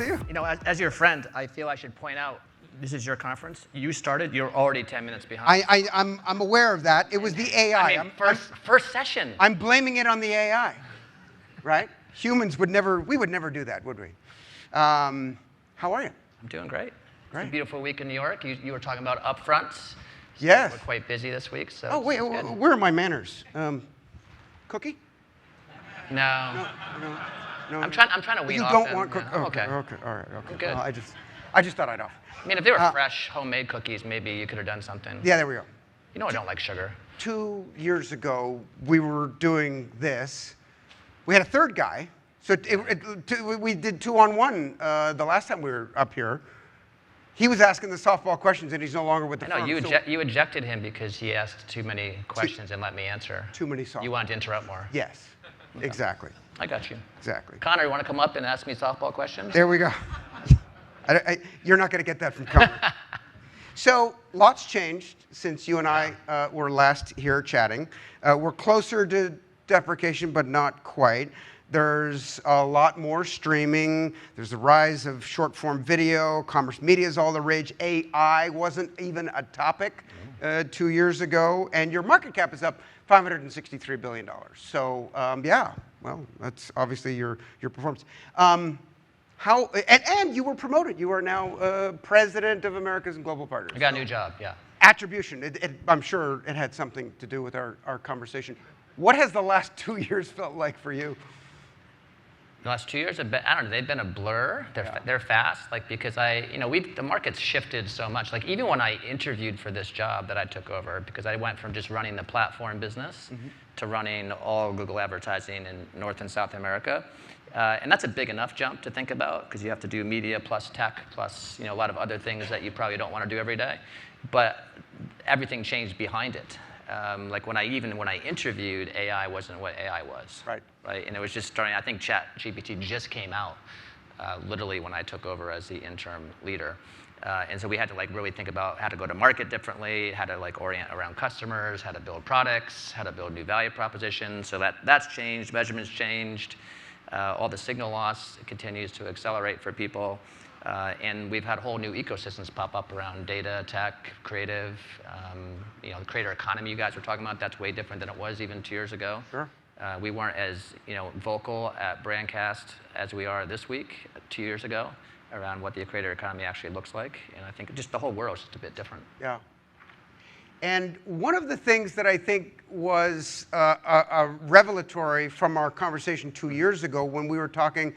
see you. You know, as your friend, I feel I should point out, this is your conference. You started, you're already 10 minutes behind. I'm aware of that. It was the AI. I mean, first session. I'm blaming it on the AI, right? Humans would never, we would never do that, would we? How are you? I'm doing great. Great. It's a beautiful week in New York. You were talking about upfronts. So Yes. We're quite busy this week, so. Oh, wait, where are my manners? Cookie? No. No. I'm trying to wean you off don't them. want cookie? Yeah, Okay, all right, okay. I'm good. Well, I just thought I'd offer. I mean, if they were fresh, homemade cookies, maybe you could have done something. Yeah, there we go. You know I don't like sugar. 2 years ago, we were doing this. We had a third guy. So we did 2-on-1 the last time we were up here. He was asking the softball questions, and he's no longer with the firm. You ejected him because he asked too many questions and let me answer. Too many softballs. You wanted to interrupt more. Yes, okay. Exactly. I got you. Exactly. Connor, you want to come up and ask me softball questions? There we go. You're not going to get that from Connor. So lots changed since you and I were last here chatting. We're closer to deprecation, but not quite. There's a lot more streaming. There's the rise of short-form video. Commerce media is all the rage. AI wasn't even a topic 2 years ago. And your market cap is up $563 billion. So yeah, well, that's obviously your performance. And you were promoted. You are now president of Americas and Global Partners. I got a new job, yeah. Attribution. I'm sure it had something to do with our conversation. What has the last 2 years felt like for you? The last 2 years have been, I don't know, they've been a blur. They're fast, like, because the market's shifted so much. Like, even when I interviewed for this job that I took over, because I went from just running the platform business to running all Google advertising in North and South America. And that's a big enough jump to think about, because you have to do media plus tech plus a lot of other things that you probably don't want to do every day. But everything changed behind it. Like when I interviewed, AI wasn't what AI was. Right. And it was just starting. I think ChatGPT just came out, literally when I took over as the interim leader. And so we had to really think about how to go to market differently, how to orient around customers, how to build products, how to build new value propositions. So that's changed. Measurements changed. All the signal loss continues to accelerate for people. And we've had whole new ecosystems pop up around data, tech, creative. The creator economy you guys were talking about, that's way different than it was even 2 years ago. Sure. We weren't as vocal at Brandcast as we are this week, 2 years ago, around what the creator economy actually looks like. And I think just the whole world is just a bit different. Yeah. And one of the things that I think was a revelatory from our conversation 2 years ago when we were talking,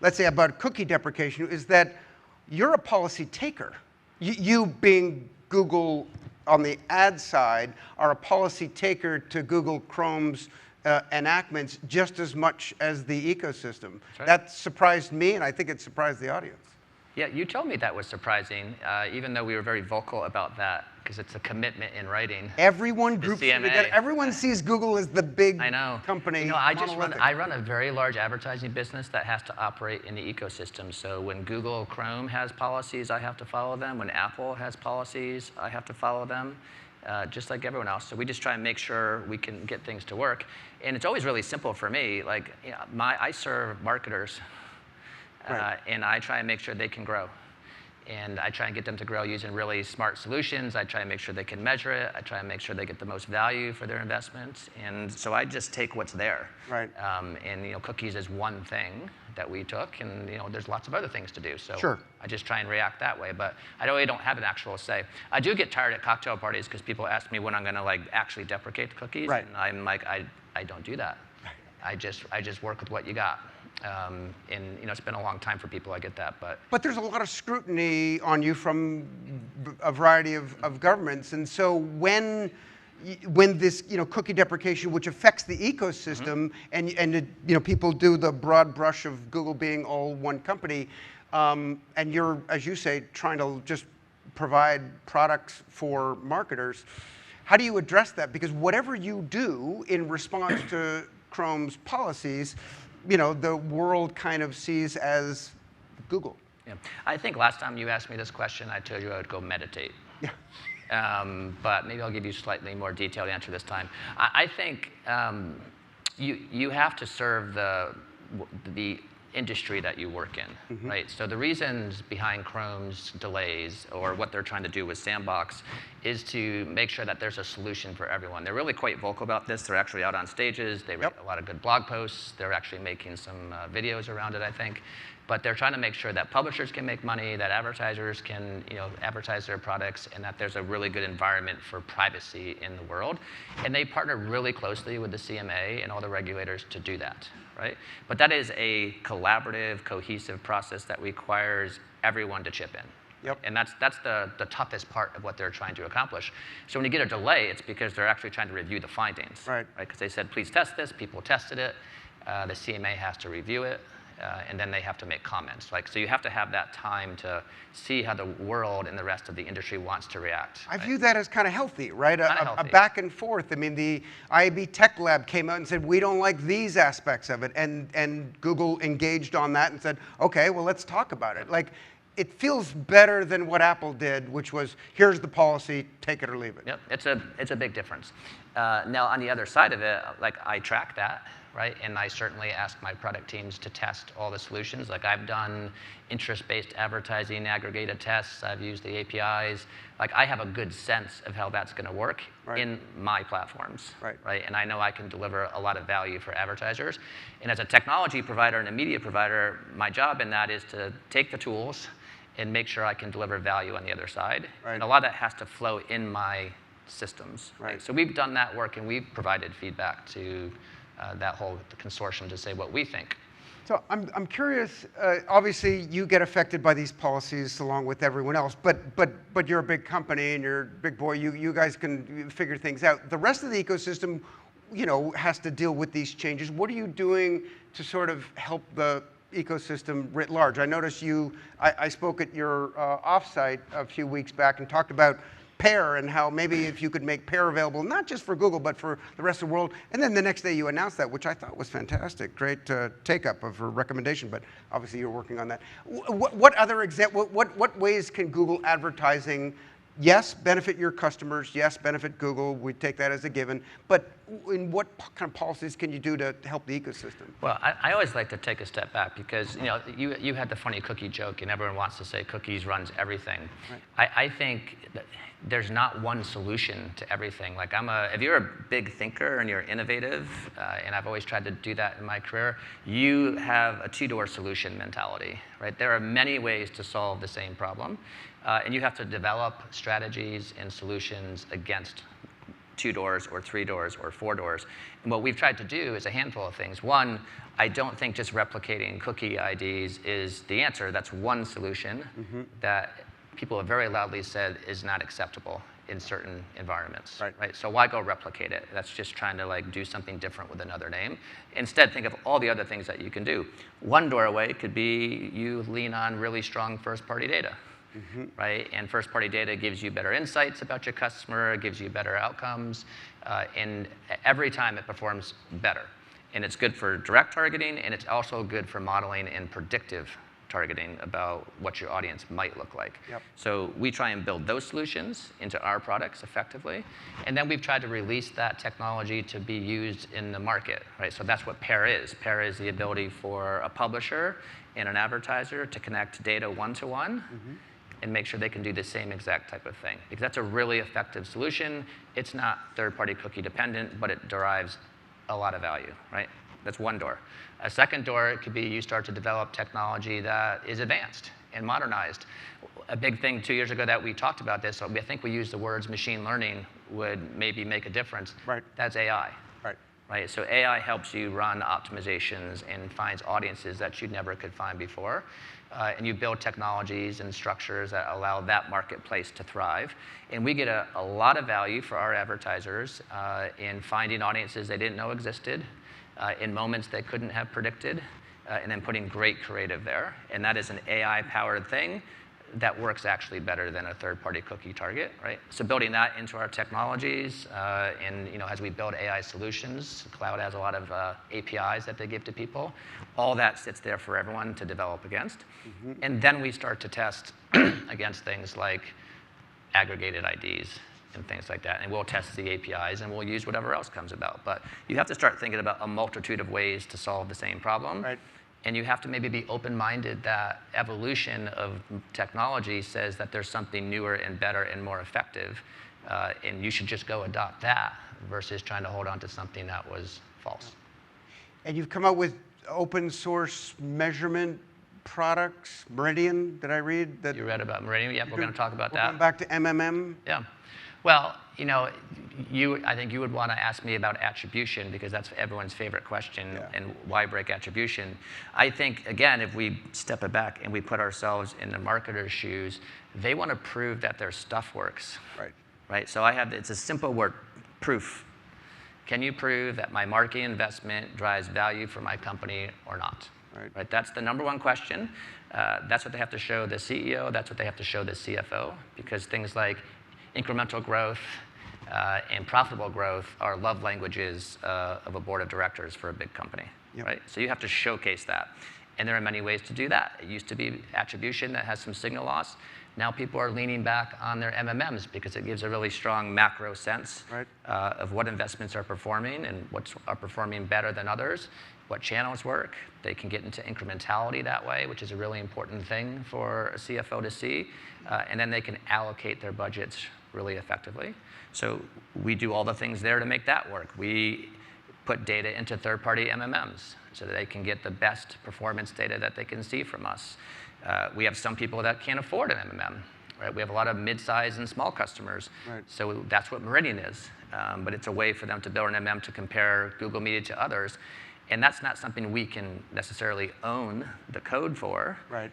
let's say, about cookie deprecation, is that you're a policy taker. You being Google on the ad side are a policy taker to Google Chrome's enactments just as much as the ecosystem. Right. That surprised me, and I think it surprised the audience. Yeah, you told me that was surprising, even though we were very vocal about that, because it's a commitment in writing. Everyone groups together. Everyone sees Google as the big company. I run a very large advertising business that has to operate in the ecosystem. So when Google Chrome has policies, I have to follow them. When Apple has policies, I have to follow them, just like everyone else. So we just try and make sure we can get things to work. And it's always really simple for me. I serve marketers. Right. And I try and make sure they can grow. And I try and get them to grow using really smart solutions. I try and make sure they can measure it. I try and make sure they get the most value for their investments. And so I just take what's there. Right. And cookies is one thing that we took, and there's lots of other things to do. So sure. I just try and react that way. But I really don't have an actual say. I do get tired at cocktail parties because people ask me when I'm going to actually deprecate the cookies. Right. And I'm like, I don't do that. I just work with what you got. And it's been a long time for people. I get that, but there's a lot of scrutiny on you from a variety of governments, and so when this cookie deprecation, which affects the ecosystem, and people do the broad brush of Google being all one company, and you're, as you say, trying to just provide products for marketers. How do you address that? Because whatever you do in response to Chrome's policies, the world kind of sees as Google. Yeah. I think last time you asked me this question, I told you I would go meditate. Yeah. But maybe I'll give you a slightly more detailed answer this time. I think you have to serve the industry that you work in, right? So the reasons behind Chrome's delays or what they're trying to do with Sandbox is to make sure that there's a solution for everyone. They're really quite vocal about this. They're actually out on stages. They write a lot of good blog posts. They're actually making some videos around it, I think. But they're trying to make sure that publishers can make money, that advertisers can advertise their products, and that there's a really good environment for privacy in the world. And they partner really closely with the CMA and all the regulators to do that, right? But that is a collaborative, cohesive process that requires everyone to chip in. Yep. And that's the toughest part of what they're trying to accomplish. So when you get a delay, it's because they're actually trying to review the findings. Right. Because they said, please test this. People tested it. The CMA has to review it. And then they have to make comments. So you have to have that time to see how the world and the rest of the industry wants to react. I view that as kind of healthy, right? A Healthy. back and forth. I mean, the IAB Tech Lab came out and said, we don't like these aspects of it. And Google engaged on that and said, OK, well, let's talk about it. Like, it feels better than what Apple did, which was, here's the policy, take it or leave it. Yep, it's a big difference. Now, on the other side of it, I track that, right? And I certainly ask my product teams to test all the solutions. I've done interest-based advertising aggregated tests. I've used the APIs. I have a good sense of how that's going to work in my platforms, right? And I know I can deliver a lot of value for advertisers. And as a technology provider and a media provider, my job in that is to take the tools and make sure I can deliver value on the other side. And a lot of that has to flow in my systems. Right? So we've done that work, and we've provided feedback to that whole consortium to say what we think. So I'm curious. Obviously, you get affected by these policies along with everyone else. But you're a big company and you're a big boy. You guys can figure things out. The rest of the ecosystem, has to deal with these changes. What are you doing to sort of help the ecosystem writ large? I noticed I spoke at your offsite a few weeks back and talked about Pair and how maybe if you could make Pair available, not just for Google, but for the rest of the world. And then the next day you announced that, which I thought was fantastic. Great take-up of her recommendation, but obviously you're working on that. What other what ways can Google advertising, yes, benefit your customers, yes, benefit Google, we take that as a given, but in what kind of policies can you do to help the ecosystem? Well, I always like to take a step back because you had the funny cookie joke, and everyone wants to say cookies runs everything. Right. I think that there's not one solution to everything. If you're a big thinker and you're innovative, and I've always tried to do that in my career, you have a two-door solution mentality, right? There are many ways to solve the same problem, and you have to develop strategies and solutions against 2 doors or 3 doors or 4 doors. And what we've tried to do is a handful of things. One, I don't think just replicating cookie IDs is the answer. That's one solution that people have very loudly said is not acceptable in certain environments. Right? So why go replicate it? That's just trying to do something different with another name. Instead, think of all the other things that you can do. One doorway could be you lean on really strong first-party data. Right? And first-party data gives you better insights about your customer, gives you better outcomes, and every time it performs better. And it's good for direct targeting, and it's also good for modeling and predictive targeting about what your audience might look like. Yep. So we try and build those solutions into our products effectively, and then we've tried to release that technology to be used in the market. Right? So that's what Pair is. Pair is the ability for a publisher and an advertiser to connect data one-to-one and make sure they can do the same exact type of thing. Because that's a really effective solution. It's not third-party cookie dependent, but it derives a lot of value, right? That's one door. A second door, it could be you start to develop technology that is advanced and modernized. A big thing 2 years ago that we talked about this, I think we used the words machine learning would maybe make a difference. Right. That's AI. Right? So AI helps you run optimizations and finds audiences that you never could find before. And you build technologies and structures that allow that marketplace to thrive. And we get a lot of value for our advertisers in finding audiences they didn't know existed, in moments they couldn't have predicted, and then putting great creative there. And that is an AI-powered thing that works actually better than a third-party cookie target, right? So building that into our technologies, and as we build AI solutions, cloud has a lot of APIs that they give to people. All that sits there for everyone to develop against. And then we start to test against things like aggregated IDs and things like that. And we'll test the APIs, and we'll use whatever else comes about. But you have to start thinking about a multitude of ways to solve the same problem. Right. And you have to maybe be open-minded that evolution of technology says that there's something newer and better and more effective, and you should just go adopt that versus trying to hold on to something that was false. And you've come out with open source measurement products, Meridian, did I read? That you read about Meridian? Yep, we're going to talk about that. Going back to MMM? Yeah. Well, you know, I think you would want to ask me about attribution because that's everyone's favorite question, and why break attribution. I think, again, if we step it back and we put ourselves in the marketer's shoes, they want to prove that their stuff works. Right? So it's a simple word, proof. Can you prove that my marketing investment drives value for my company or not? Right? That's the number one question. That's what they have to show the CEO. That's what they have to show the CFO, because things like incremental growth and profitable growth are love languages of a board of directors for a big company. Right? So you have to showcase that. And there are many ways to do that. It used to be attribution that has some signal loss. Now people are leaning back on their MMMs because it gives a really strong macro sense of what investments are performing and what are performing better than others, what channels work. They can get into incrementality that way, which is a really important thing for a CFO to see. And then they can allocate their budgets really effectively. So we do all the things there to make that work. We put data into third-party MMMs so that they can get the best performance data that they can see from us. We have some people that can't afford an MMM. Right? We have a lot of mid-size and small customers. So that's what Meridian is. But it's a way for them to build an MMM to compare Google Media to others. And that's not something we can necessarily own the code for, right?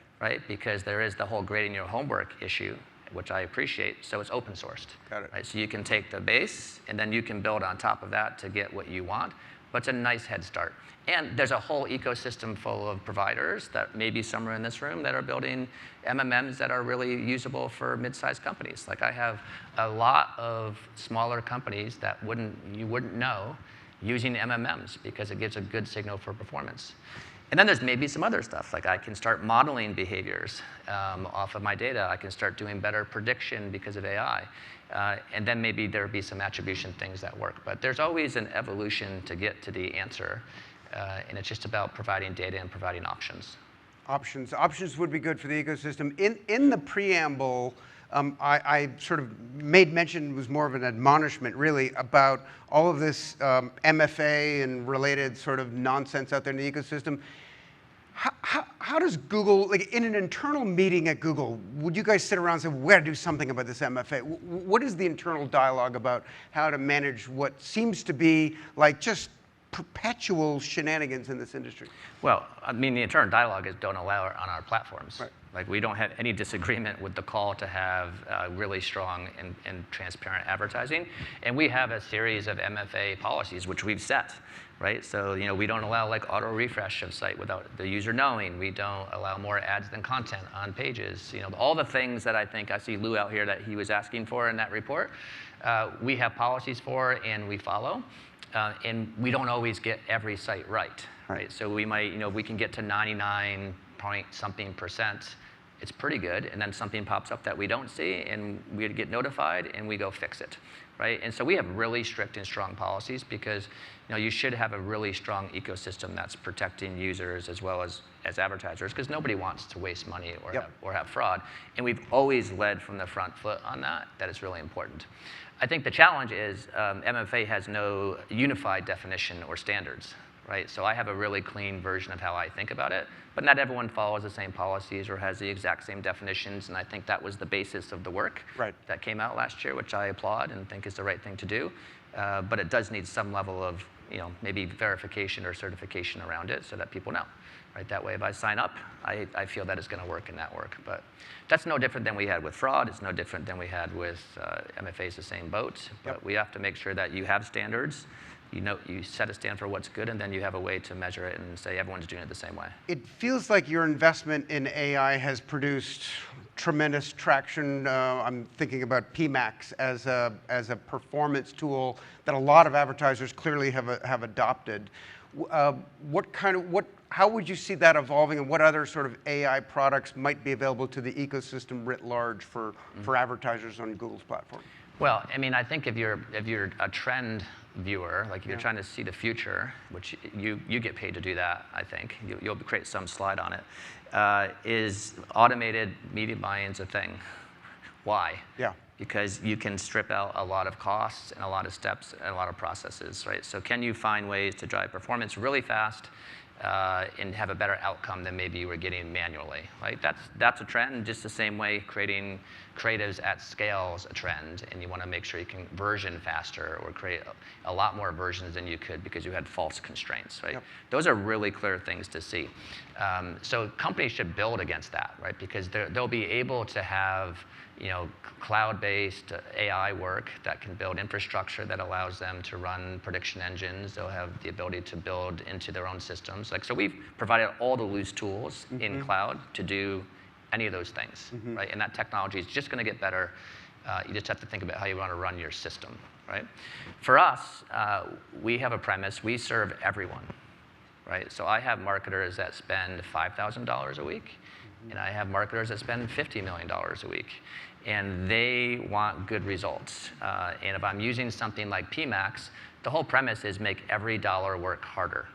Because there is the whole grading your homework issue, which I appreciate. So it's open sourced. Right? So you can take the base, and then you can build on top of that to get what you want. But it's a nice head start. And there's a whole ecosystem full of providers that maybe somewhere in this room that are building MMMs that are really usable for mid-sized companies. Like I have a lot of smaller companies that you wouldn't know using MMMs because it gives a good signal for performance. And then there's maybe some other stuff, like I can start modeling behaviors off of my data. I can start doing better prediction because of AI. And then maybe there'll be some attribution things that work. But there's always an evolution to get to the answer. And it's just about providing data and providing options. Options would be good for the ecosystem. In the preamble, I sort of made mention, was more of an admonishment really, about all of this MFA and related sort of nonsense out there in the ecosystem. How does Google, like in an internal meeting at Google, would you guys sit around and say, we got to do something about this MFA? What is the internal dialogue about how to manage what seems to be like just perpetual shenanigans in this industry? Well, I mean, the internal dialogue is don't allow it on our platforms. Like we don't have any disagreement with the call to have really strong and transparent advertising. And we have a series of MFA policies which we've set, right? So, you know, we don't allow like auto refresh of site without the user knowing. We don't allow more ads than content on pages. You know, all the things that I think I see Lou out here that he was asking for in that report, we have policies for and we follow. And we don't always get every site right? So we might, you know, we can get to 99-point-something%. It's pretty good, and then something pops up that we don't see, and we get notified, and we go fix it, right? And so we have really strict and strong policies because, you know, you should have a really strong ecosystem that's protecting users as well as advertisers, because nobody wants to waste money or have fraud. And we've always led from the front foot on that it's really important. I think the challenge is MFA has no unified definition or standards, right? So I have a really clean version of how I think about it, but not everyone follows the same policies or has the exact same definitions, and I think that was the basis of the work that came out last year, which I applaud and think is the right thing to do. But it does need some level of, you know, maybe verification or certification around it so that people know. Right? That way, if I sign up, I feel that it's going to work in that work. But that's no different than we had with fraud. It's no different than we had with MFA's the same boat. But we have to make sure that you have standards. You know, you set a standard for what's good, and then you have a way to measure it and say everyone's doing it the same way. It feels like your investment in AI has produced tremendous traction. I'm thinking about PMax as a performance tool that a lot of advertisers clearly have adopted. How would you see that evolving, and what other sort of AI products might be available to the ecosystem writ large for advertisers on Google's platform? Well, I mean, I think if you're a trend viewer, like if you're trying to see the future, which you get paid to do that, I think, you'll create some slide on it, is automated media buying's a thing. Why? Yeah. Because you can strip out a lot of costs and a lot of steps and a lot of processes, right? So can you find ways to drive performance really fast and have a better outcome than maybe you were getting manually, right? That's a trend, just the same way creating creatives at scale is a trend, and you want to make sure you can version faster or create a lot more versions than you could because you had false constraints, right? Yep. Those are really clear things to see. So companies should build against that, right? Because they'll be able to have cloud-based AI work that can build infrastructure that allows them to run prediction engines. They'll have the ability to build into their own systems. So we've provided all the loose tools in cloud to do any of those things, right? And that technology is just going to get better. You just have to think about how you want to run your system, right? For us, we have a premise. We serve everyone, right? So I have marketers that spend $5,000 a week, and I have marketers that spend $50 million a week. And they want good results. And if I'm using something like PMax, the whole premise is make every dollar work harder,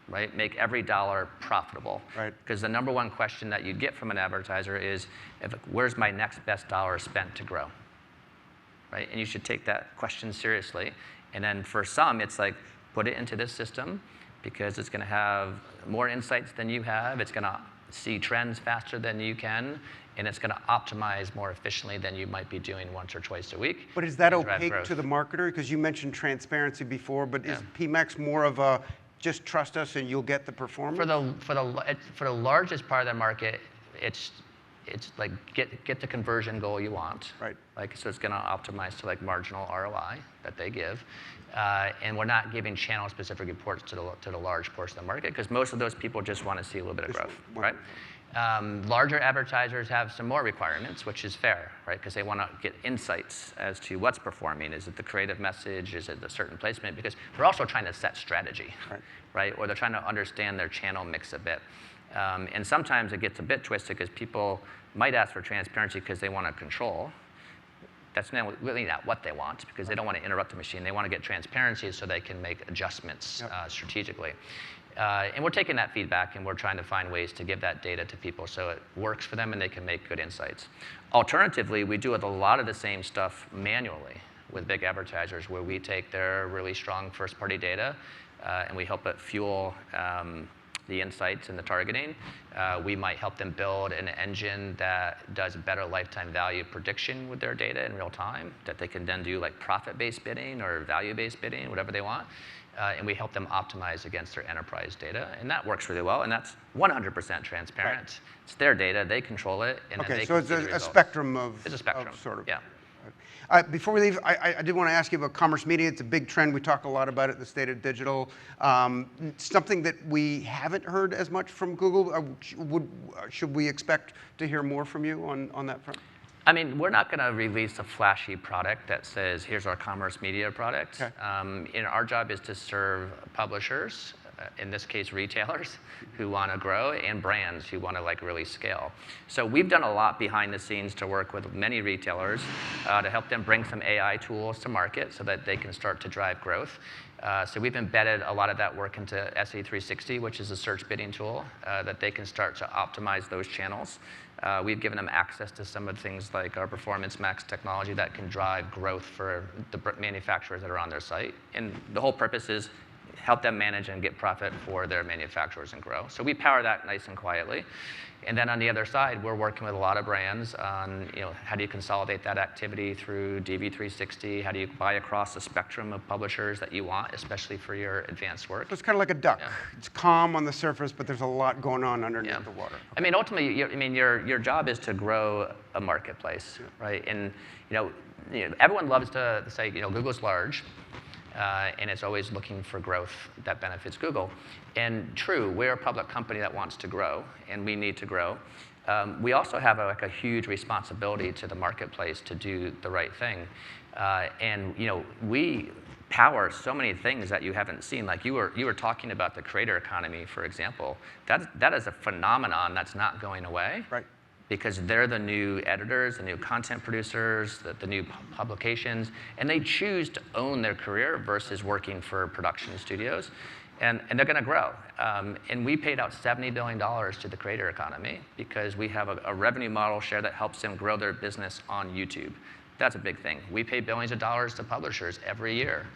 right? Make every dollar profitable. Right. Because the number one question that you get from an advertiser is, where's my next best dollar spent to grow, right? And you should take that question seriously. And then for some, it's like, put it into this system because it's going to have more insights than you have. It's going to see trends faster than you can, and it's going to optimize more efficiently than you might be doing once or twice a week. But is that opaque to the marketer? Because you mentioned transparency before, but is PMax more of a just trust us and you'll get the performance? For the largest part of the market, it's like get the conversion goal you want. Right. Like, so it's going to optimize to like marginal ROI that they give. And we're not giving channel-specific reports to the large portion of the market because most of those people just want to see a little bit of growth, right? Larger advertisers have some more requirements, which is fair, right? Because they want to get insights as to what's performing. Is it the creative message? Is it a certain placement? Because they're also trying to set strategy, right? Or they're trying to understand their channel mix a bit. And sometimes it gets a bit twisted because people might ask for transparency because they want to control. That's really not what they want because they don't want to interrupt the machine. They want to get transparency so they can make adjustments strategically. And we're taking that feedback and we're trying to find ways to give that data to people so it works for them and they can make good insights. Alternatively, we do a lot of the same stuff manually with big advertisers where we take their really strong first-party data and we help it fuel the insights and the targeting. We might help them build an engine that does better lifetime value prediction with their data in real time that they can then do like profit-based bidding or value-based bidding, whatever they want. And we help them optimize against their enterprise data. And that works really well. And that's 100% transparent. Right. It's their data. They control it. And then they so can see it's a spectrum of... It's a spectrum. Sort of. Yeah. Before we leave, I did want to ask you about commerce media. It's a big trend. We talk a lot about it in the State of Digital. Something that we haven't heard as much from Google. Should we expect to hear more from you on that front? I mean, we're not going to release a flashy product that says, here's our commerce media product. Okay. Our job is to serve publishers, in this case retailers, who want to grow, and brands who want to like really scale. So we've done a lot behind the scenes to work with many retailers to help them bring some AI tools to market so that they can start to drive growth. So we've embedded a lot of that work into SE360, which is a search bidding tool that they can start to optimize those channels. We've given them access to some of the things like our Performance Max technology that can drive growth for the manufacturers that are on their site. And the whole purpose is help them manage and get profit for their manufacturers and grow. So we power that nice and quietly. And then on the other side, we're working with a lot of brands on how do you consolidate that activity through DV360? How do you buy across the spectrum of publishers that you want, especially for your advanced work? So it's kind of like a duck. Yeah. It's calm on the surface, but there's a lot going on underneath the water. Okay. I mean, ultimately, your job is to grow a marketplace, right? And everyone loves to say, Google's large. And it's always looking for growth that benefits Google. And true, we're a public company that wants to grow, and we need to grow. We also have a huge responsibility to the marketplace to do the right thing. And we power so many things that you haven't seen. Like you were talking about the creator economy, for example. That is a phenomenon that's not going away. Right. because they're the new editors, the new content producers, the new publications, and they choose to own their career versus working for production studios. And they're going to grow. And we paid out $70 billion to the creator economy because we have a revenue model share that helps them grow their business on YouTube. That's a big thing. We pay billions of dollars to publishers every year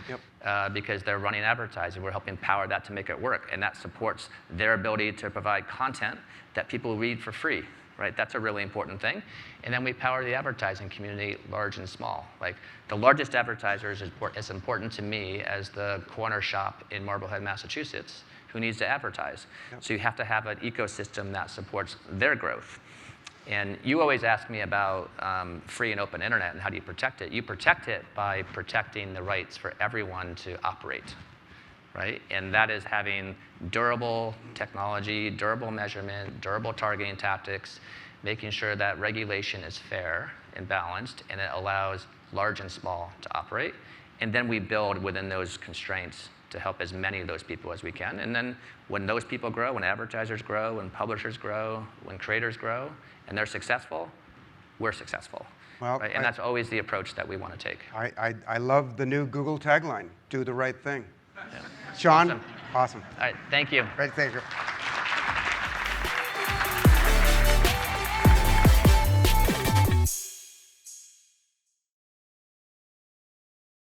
because they're running advertising. We're helping power that to make it work. And that supports their ability to provide content that people read for free. Right? That's a really important thing. And then we power the advertising community, large and small. Like the largest advertisers is as important to me as the corner shop in Marblehead, Massachusetts, who needs to advertise. So you have to have an ecosystem that supports their growth. And you always ask me about free and open internet and how do you protect it. You protect it by protecting the rights for everyone to operate. Right? And that is having durable technology, durable measurement, durable targeting tactics, making sure that regulation is fair and balanced, and it allows large and small to operate. And then we build within those constraints to help as many of those people as we can. And then when those people grow, when advertisers grow, when publishers grow, when creators grow, and they're successful, we're successful. Well, right? And that's always the approach that we want to take. I love the new Google tagline, do the right thing. Yeah. Sean, awesome. All right, thank you. Great, thank you.